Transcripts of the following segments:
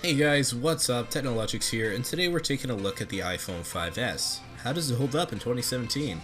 Hey guys, what's up? Technologics here, and today we're taking a look at the iPhone 5S. How does it hold up in 2017?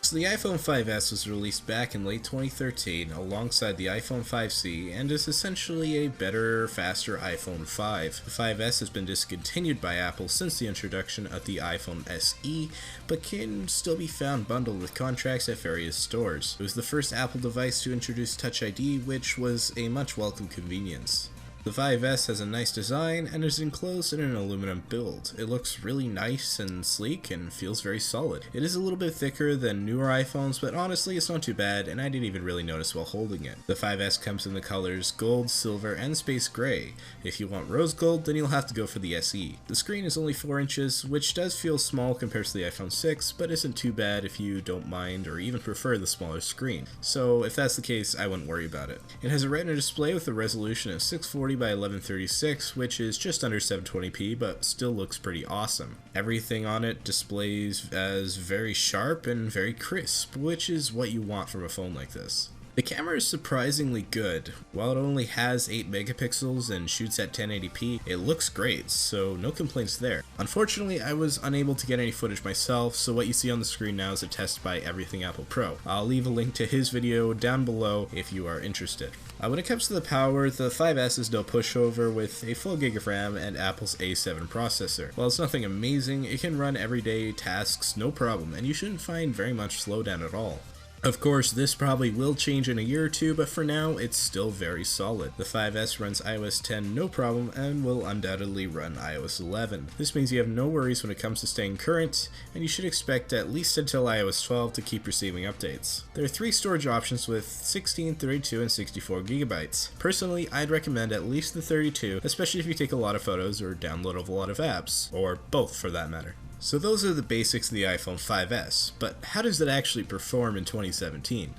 So the iPhone 5S was released back in late 2013 alongside the iPhone 5C and is essentially a better, faster iPhone 5. The 5S has been discontinued by Apple since the introduction of the iPhone SE, but can still be found bundled with contracts at various stores. It was the first Apple device to introduce Touch ID, which was a much welcome convenience. The 5S has a nice design and is enclosed in an aluminum build. It looks really nice and sleek and feels very solid. It is a little bit thicker than newer iPhones, but honestly it's not too bad and I didn't even really notice while holding it. The 5S comes in the colors gold, silver, and space gray. If you want rose gold, then you'll have to go for the SE. The screen is only 4 inches, which does feel small compared to the iPhone 6, but isn't too bad if you don't mind or even prefer the smaller screen. So if that's the case, I wouldn't worry about it. It has a Retina display with a resolution of 640 by 1136, which is just under 720p, but still looks pretty awesome. Everything on it displays as very sharp and very crisp, which is what you want from a phone like this. The camera is surprisingly good. While it only has 8 megapixels and shoots at 1080p, it looks great, so no complaints there. Unfortunately, I was unable to get any footage myself, so what you see on the screen now is a test by Everything Apple Pro. I'll leave a link to his video down below if you are interested. When it comes to the power, the 5S is no pushover with a full gig of RAM and Apple's A7 processor. While it's nothing amazing, it can run everyday tasks no problem, and you shouldn't find very much slowdown at all. Of course, this probably will change in a year or two, but for now, it's still very solid. The 5S runs iOS 10 no problem and will undoubtedly run iOS 11. This means you have no worries when it comes to staying current, and you should expect at least until iOS 12 to keep receiving updates. There are 3 storage options with 16, 32, and 64 gigabytes. Personally, I'd recommend at least the 32, especially if you take a lot of photos or download a lot of apps, or both for that matter. So those are the basics of the iPhone 5S, but how does it actually perform in 2017?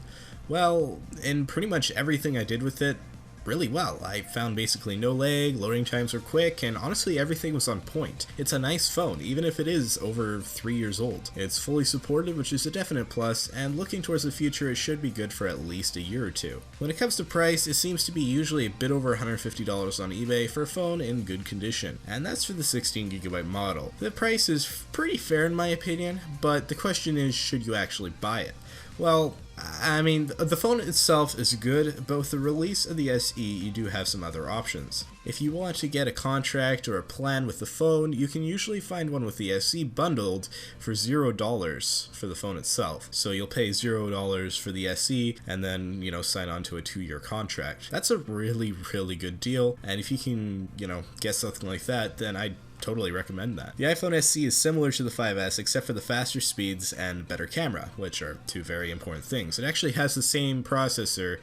Well, in pretty much everything I did with it, really well. I found basically no lag, loading times were quick, and honestly everything was on point. It's a nice phone, even if it is over 3 years old. It's fully supported, which is a definite plus, and looking towards the future it should be good for at least a year or two. When it comes to price, it seems to be usually a bit over $150 on eBay for a phone in good condition, and that's for the 16GB model. The price is pretty fair in my opinion, but the question is, should you actually buy it? Well, I mean, the phone itself is good, but with the release of the SE, you do have some other options. If you want to get a contract or a plan with the phone, you can usually find one with the SE bundled for $0 for the phone itself. So you'll pay $0 for the SE and then, sign on to a 2-year contract. That's a really, really good deal, and if you can, get something like that, then I'd totally recommend that. The iPhone SE is similar to the 5S except for the faster speeds and better camera, which are 2 very important things. It actually has the same processor,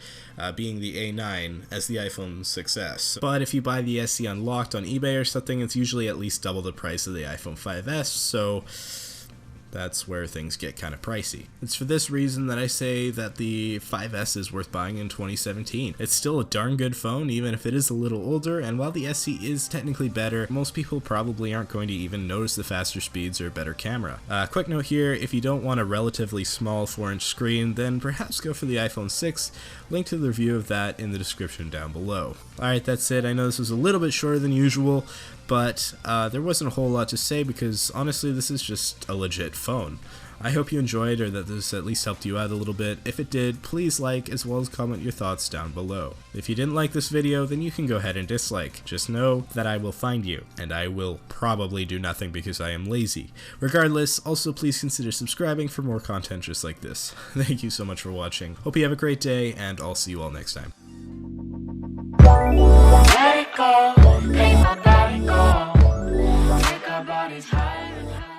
being the A9, as the iPhone 6S. But if you buy the SE unlocked on eBay or something, it's usually at least double the price of the iPhone 5S, so that's where things get kind of pricey. It's for this reason that I say that the 5S is worth buying in 2017. It's still a darn good phone, even if it is a little older, and while the SE is technically better, most people probably aren't going to even notice the faster speeds or better camera. Quick note here, if you don't want a relatively small 4-inch screen, then perhaps go for the iPhone 6. Link to the review of that in the description down below. Alright, that's it. I know this was a little bit shorter than usual, but there wasn't a whole lot to say because honestly this is just a legit phone. I hope you enjoyed or that this at least helped you out a little bit. If it did, please like as well as comment your thoughts down below. If you didn't like this video, then you can go ahead and dislike. Just know that I will find you, and I will probably do nothing because I am lazy. Regardless, also please consider subscribing for more content just like this. Thank you so much for watching. Hope you have a great day, and I'll see you all next time. Let it go, make my body go. Take our bodies higher and higher.